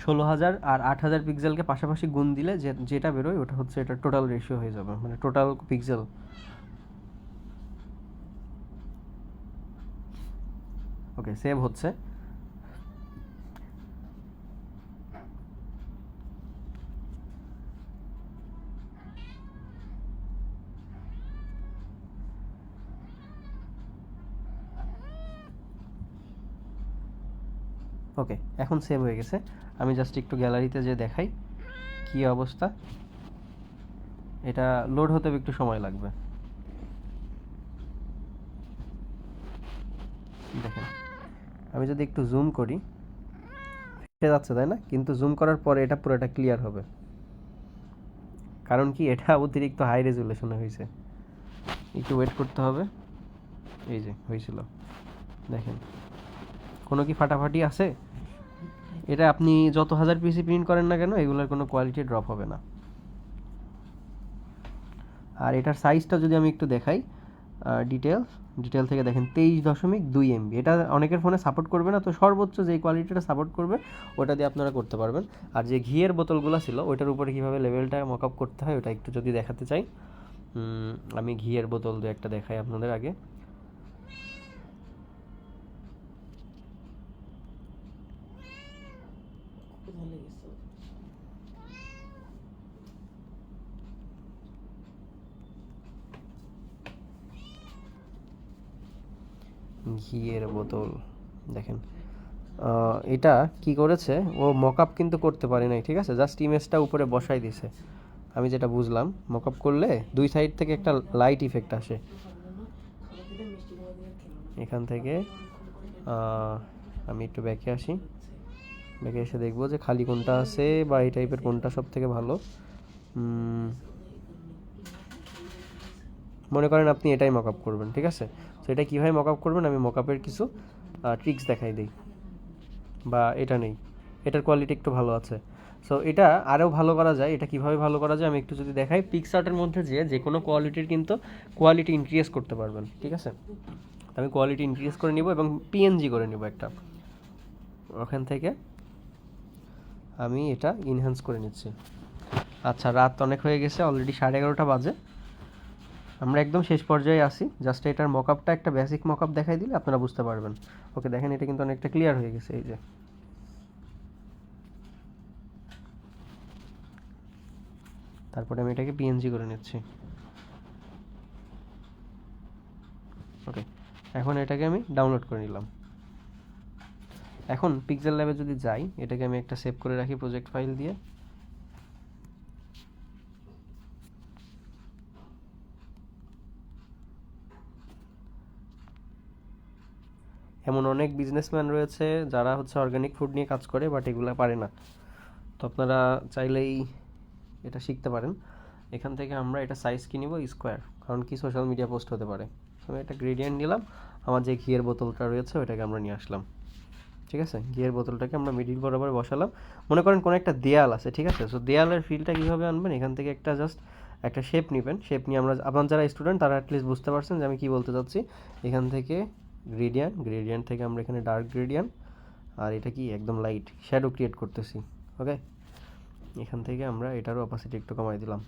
16,000 আর 8,000 পিক্সেলকে পাশাপাশি গুণ দিলে যেটা বেরোয় ওটা হচ্ছে এটা টোটাল রেশিও হয়ে যাবে, মানে টোটাল পিক্সেল। ওকে, সেভ হচ্ছে। ওকে, এখন সেভ হয়ে গেছে। আমি জাস্ট একটু গ্যালারিতে যে দেখাই কি অবস্থা, এটা লোড হতে একটু সময় লাগবে। দেখেন, আমি যদি একটু জুম করি, ফেটে যাচ্ছে তাই না, কিন্তু জুম করার পরে এটা পুরোটা ক্লিয়ার হবে, কারণ কি এটা অতিরিক্ত হাই রেজুলেশনে হয়েছে। একটু ওয়েট করতে হবে। এই যে হয়েছিল, দেখেন কোনো কি ফাটাফাটি আছে? এটা আপনি যত হাজার পিসি প্রিন্ট করেন না কেন, এগুলোর কোনো কোয়ালিটি ড্রপ হবে না। আর এটার সাইজটা যদি আমি একটু দেখাই, ডিটেল থেকে দেখেন 23.2 MB। এটা অনেকের ফোনে সাপোর্ট করবে না, তো সর্বোচ্চ যে কোয়ালিটিটা সাপোর্ট করবে ওটা দিয়ে আপনারা করতে পারবেন। আর যে ঘিয়ের বোতলগুলো ছিল ওইটার উপরে কীভাবে লেভেলটা মকআপ করতে হয় ওটা একটু যদি দেখাতে চাই, আমি ঘিয়ের বোতল দিয়ে একটা দেখাই আপনাদের আগে। ঘিয়ের বোতল দেখেন, এটা কি করেছে, ও মকআপ কিন্তু করতে পারে নাই, ঠিক আছে, জাস্ট ইমেজটা উপরে বসাই দিছে। আমি যেটা বুঝলাম, মকআপ করলে দুই সাইড থেকে একটা লাইট ইফেক্ট আসে। এখান থেকে আমি একটু ব্যাকে আসি, ব্যাকে এসে দেখবো যে খালি কোনটা আছে বা এই টাইপের কোনটা সব থেকে ভালো। মনে করেন আপনি এটাই মকআপ করবেন, ঠিক আছে, তো এটা কীভাবে মকআপ করবেন আমি মকআপের কিছু ট্রিক্স দেখাই দিই। বা এটা নেই, এটার কোয়ালিটি একটু ভালো আছে, সো এটা আরও ভালো করা যায়। এটা কীভাবে ভালো করা যায় আমি একটু যদি দেখাই, পিক্সআর্টের মধ্যে যে কোনো কোয়ালিটির কিন্তু কোয়ালিটি ইনক্রিজ করতে পারবেন, ঠিক আছে। আমি কোয়ালিটি ইনক্রিজ করে নিব এবং পিএনজি করে নিব একটা, ওখান থেকে আমি এটা ইনহ্যান্স করে নিচ্ছি। আচ্ছা, রাত অনেক হয়ে গেছে, অলরেডি 11:30 বাজে, আমরা একদম শেষ পর্যায়ে আসি। জাস্ট এটার মকআপটা একটা বেসিক মকআপ দেখাই দিলে আপনারা বুঝতে পারবেন। ওকে, দেখেন এটা কিন্তু অনেকটা ক্লিয়ার হয়ে গেছে। এই যে তারপরে আমি এটাকে পিএনজি করে নিচ্ছি। ওকে, এখন এটাকে আমি ডাউনলোড করে নিলাম। এখন পিক্সেল ল্যাবে যদি যাই, এটাকে আমি একটা সেভ করে রাখি প্রজেক্ট ফাইল দিয়ে। এমন অনেক বিজনেসম্যান রয়েছে যারা হচ্ছে অর্গানিক ফুড নিয়ে কাজ করে, বাট এগুলো পারে না, তো আপনারা চাইলেই এটা শিখতে পারেন। এখান থেকে আমরা এটা সাইজ কি নিব, স্কোয়ার, কারণ কি সোশ্যাল মিডিয়া পোস্ট হতে পারে। আমি একটা গ্রেডিয়েন্ট নিলাম, আমার যে ঘিয়ের বোতলটা রয়েছে ওইটাকে আমরা নিয়ে আসলাম, ঠিক আছে। ঘিয়ের বোতলটাকে আমরা মিডিল বরাবর বসালাম। মনে করেন কোনো একটা দেয়াল আছে, ঠিক আছে, সো দেয়ালের ফিলটা কীভাবে আনবেন, এখান থেকে একটা জাস্ট একটা শেপ নেবেন। শেপ নিয়ে আপনার যারা স্টুডেন্ট তারা অ্যাটলিস্ট বুঝতে পারছেন যে আমি কী বলতে চাচ্ছি। এখান থেকে গ্রেডিয়েন্ট থেকে আমরা এখানে ডার্ক গ্রেডিয়েন্ট, আর এটা কি একদম লাইট শ্যাডো ক্রিয়েট করতেছি। ওকে, এখান থেকে আমরা এটারও অপাসিটি একটু কমাই দিলাম,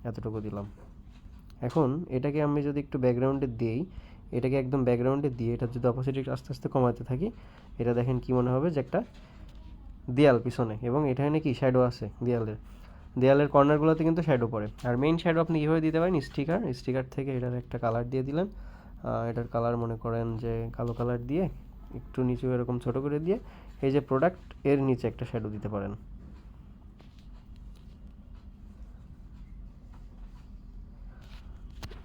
এতটুকু দিলাম। এখন এটাকে আমি যদি একটু ব্যাকগ্রাউন্ডে দিই, এটাকে একদম ব্যাকগ্রাউন্ডে দিয়ে এটা যদি অপোজিট আস্তে আস্তে কমাতে থাকি, এটা দেখেন কি মনে হবে যে একটা দেয়াল পিছনে, এবং এখানে কি শ্যাডো আছে, দেয়ালের কর্নারগুলোতে কিন্তু শ্যাডো পড়ে। আর মেইন শ্যাডো আপনি কীভাবে দিতে পারেন, স্টিকার থেকে এটার একটা কালার দিয়ে দিলেন, এটার কালার মনে করেন যে কালো কালার দিয়ে একটু নিচে এরকম ছোট করে দিয়ে এই যে প্রোডাক্ট এর নিচে একটা শ্যাডো দিতে পারেন।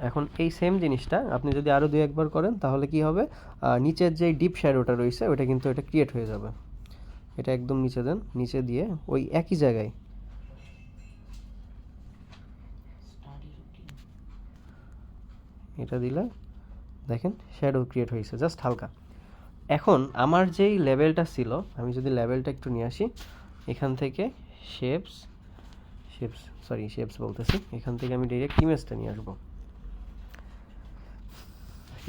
এখন এই সেম জিনিসটা আপনি যদি আরও 2-1 বার করেন তাহলে কি হবে, নিচের যে ডিপ শ্যাডোটা রয়েছে ওটা কিন্তু এটা ক্রিয়েট হয়ে যাবে। এটা একদম নিচে দেন, নিচে দিয়ে ওই একই জায়গায় এটা দিলে দেখেন শ্যাডো ক্রিয়েট হয়েছে জাস্ট হালকা। এখন আমার যেই লেভেলটা ছিল, আমি যদি লেভেলটা একটু নিয়ে আসি এখান থেকে শেপস বলতেছি, এখান থেকে আমি ডাইরেক্ট ইমেজটা নিয়ে আসবো,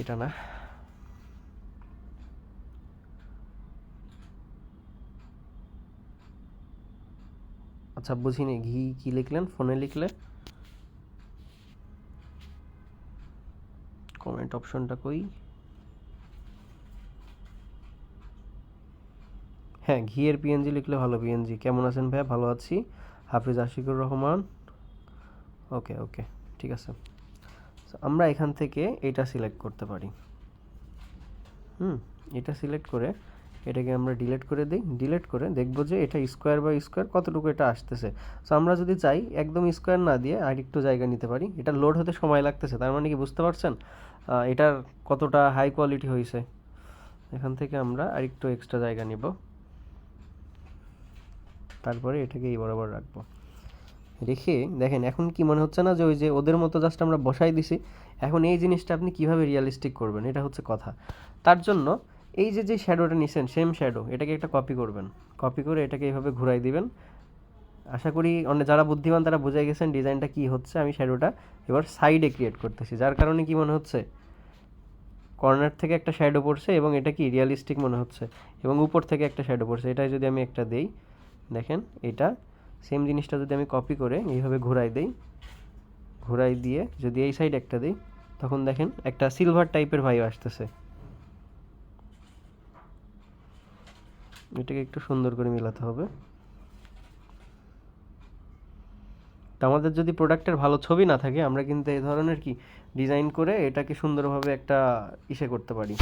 এটা না। আচ্ছা বুঝিনি, ঘি কি লিখলেন ফোনে লিখলে? কমেন্ট অপশনটা কই? হ্যাঁ, ঘিয়ের পিএনজি লিখলে ভালো। পিএনজি কেমন আছেন ভাইয়া? ভালো আছি। হাফিজ আশিকুর রহমান। ওকে ওকে, ঠিক আছে। আমরা এখান থেকে এটা সিলেক্ট করতে পারি। এটা সিলেক্ট করে এটাকে আমরা ডিলিট করে দিই। ডিলিট করে দেখব যে এটা স্কোয়ার বাই স্কোয়ার কতটুকু এটা আসতেছে। সো আমরা যদি চাই একদম স্কোয়ার না দিয়ে আরেকটু জায়গা নিতে পারি। এটা লোড হতে সময় লাগতেছে, তার মানে কি বুঝতে পারছেন এটার কতটা হাই কোয়ালিটি হয়েছে। এখান থেকে আমরা আরেকটু এক্সট্রা জায়গা নিব, তারপরে এটাকে এই বরাবর রাখবো। রেখে দেখেন এখন কি মনে হচ্ছে না যে ওই যে ওদের মতো জাস্ট আমরা বসাই দিছি। এখন এই জিনিসটা আপনি কিভাবে রিয়ালিস্টিক করবেন, এটা হচ্ছে কথা। তার জন্য এই যে যে শ্যাডোটা নিছেন সেম শ্যাডো, এটাকে একটা কপি করবেন। কপি করে এটাকে এইভাবে ঘুরাই দিবেন। আশা করি অনেক যারা বুদ্ধিমান তারা বুঝে গেছেন ডিজাইনটা কি হচ্ছে। আমি শ্যাডোটা এবার সাইডে ক্রিয়েট করতেছি, যার কারণে কি মনে হচ্ছে কর্নার থেকে একটা শ্যাডো পড়ছে এবং এটা কি রিয়ালিস্টিক মনে হচ্ছে, এবং উপর থেকে একটা শ্যাডো পড়ছে। এটাই যদি আমি একটা দেই, দেখেন এটা সেম জিনিসটা যদি আমি কপি করে এইভাবে ঘুরাই দেই, ঘুরাই দিয়ে যদি এই সাইড একটা দিই, তখন দেখেন একটা সিলভার টাইপের ভাইব আসতেছে। এটাকে একটু সুন্দর করে মেলাতে হবে। তো আমাদের যদি প্রোডাক্টের ভালো ছবি না থাকে, আমরা কিন্তু এই ধরনের কি ডিজাইন করে এটাকে সুন্দরভাবে একটা ইসে করতে পারি।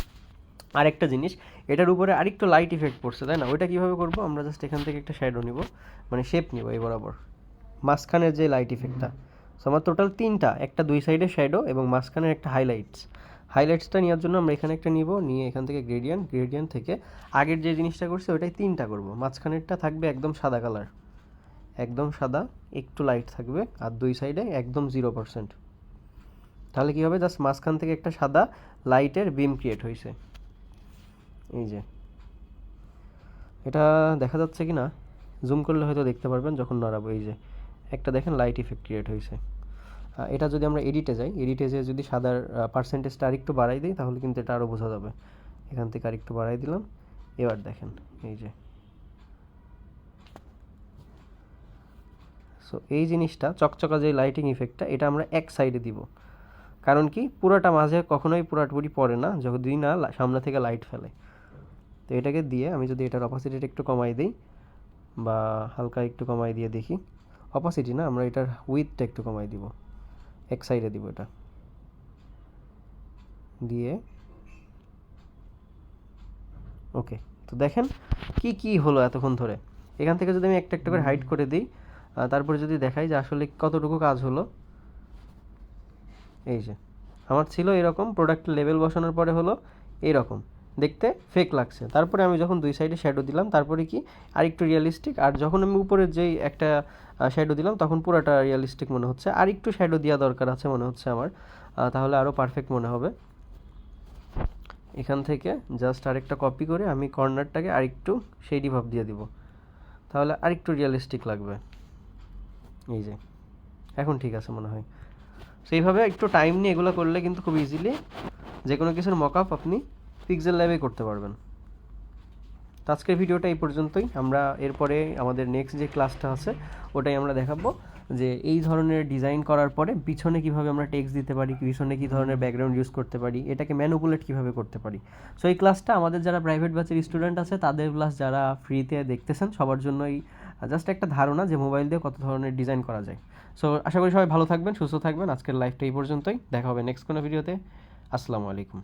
আরেকটা জিনিস, এটার উপরে আরেকটু লাইট ইফেক্ট পড়ছে, তাই না? ওইটা কীভাবে করবো, আমরা জাস্ট এখান থেকে একটা শ্যাডো নিব, মানে শেপ নিব এই বরাবর, মাঝখানের যে লাইট ইফেক্টটা। সো আমার টোটাল 3টা, একটা 2 সাইডে শ্যাডো এবং মাঝখানের একটা হাইলাইটসটা নেওয়ার জন্য আমরা এখানে একটা নিব, নিয়ে এখান থেকে গ্রেডিয়েন্ট থেকে আগের যে জিনিসটা করছে ওইটাই 3টা করব। মাঝখানেরটা থাকবে একদম সাদা কালার, একদম সাদা, একটু লাইট থাকবে, আর 2 সাইডে একদম 0%। তাহলে কী হবে, জাস্ট মাঝখান থেকে একটা সাদা লাইটের বিম ক্রিয়েট হয়েছে। এই যে এটা দেখা যাচ্ছে কি না, জুম করলে হয়তো দেখতে পারবেন যখন নড়াবো। এই যে একটা দেখেন লাইট ইফেক্ট ক্রিয়েট হয়েছে। এটা যদি আমরা এডিটে যাই, এডিটে যেয়ে যদি সাদার পার্সেন্টেজটা আরেকটু বাড়াই দিই, তাহলে কিন্তু এটা আরও বোঝা যাবে। এখান থেকে আরেকটু বাড়াই দিলাম, এবার দেখেন এই যে। সো এই জিনিসটা চকচকা যে লাইটিং ইফেক্টটা, এটা আমরা এক সাইডে দিব। কারণ কি, পুরোটা মাঝে কখনোই পুরোপুরি পড়ে না যদি না সামনে থেকে লাইট ফেলে। তো এটাকে দিয়ে আমি যদি এটার অপাসিটিটা একটু কমাই দিই, বা হালকা একটু কমাই দিয়ে দেখি, অপাসিটি না, আমরা এটার উইথটা একটু কমাই দিব, এক সাইডে দিব এটা দিয়ে। ওকে, তো দেখেন কি কি হলো এতক্ষণ ধরে। এখান থেকে যদি আমি একটা একটা করে হাইড করে দিই, তারপরে যদি দেখাই যে আসলে কতটুকু কাজ হলো। এই যে আমার ছিল এরকম, প্রোডাক্ট লেভেল বসানোর পরে হলো এইরকম, দেখতে ফেক লাগছে। তারপরে আমি যখন 2 সাইডে শ্যাডো দিলাম, তারপরে কি আরেকটু রিয়েলিস্টিক। আর যখন আমি উপরের যেই একটা শ্যাডো দিলাম, তখন পুরোটা রিয়েলিস্টিক মনে হচ্ছে। আর একটু শ্যাডো দেওয়া দরকার আছে মনে হচ্ছে আমার, তাহলে আরও পারফেক্ট মনে হবে। এখান থেকে জাস্ট আরেকটা কপি করে আমি কর্নারটাকে আরেকটু শেডি ভাব দিয়ে দিব, তাহলে আরেকটু রিয়েলিস্টিক লাগবে। এই যে এখন ঠিক আছে মনে হয়। সেইভাবে একটু টাইম নিয়ে এগুলো করলে কিন্তু খুব ইজিলি যে কোনো কিছুর মকআপ আপনি পিক্সেল ল্যাবে করতে পারবেন। তো আজকের ভিডিওটা এই পর্যন্তই। আমরা এরপরে আমাদের নেক্সট যে ক্লাসটা আছে ওটাই আমরা দেখাবো যে এই ধরনের ডিজাইন করার পরে পিছনে কিভাবে আমরা টেক্সট দিতে পারি, পিছনে কী ধরনের ব্যাকগ্রাউন্ড ইউজ করতে পারি, এটাকে ম্যানুপুলেট কীভাবে করতে পারি। সো এই ক্লাসটা আমাদের যারা প্রাইভেট ব্যাচের স্টুডেন্ট আছে তাদের প্লাস যারা ফ্রিতে দেখতেছেন সবার জন্যই জাস্ট একটা ধারণা যে মোবাইল দিয়ে কত ধরনের ডিজাইন করা যায়। সো আশা করি সবাই ভালো থাকবেন, সুস্থ থাকবেন। আজকের লাইভটা এই পর্যন্তই, দেখা হবে নেক্সট কোনো ভিডিওতে। আসসালামু আলাইকুম।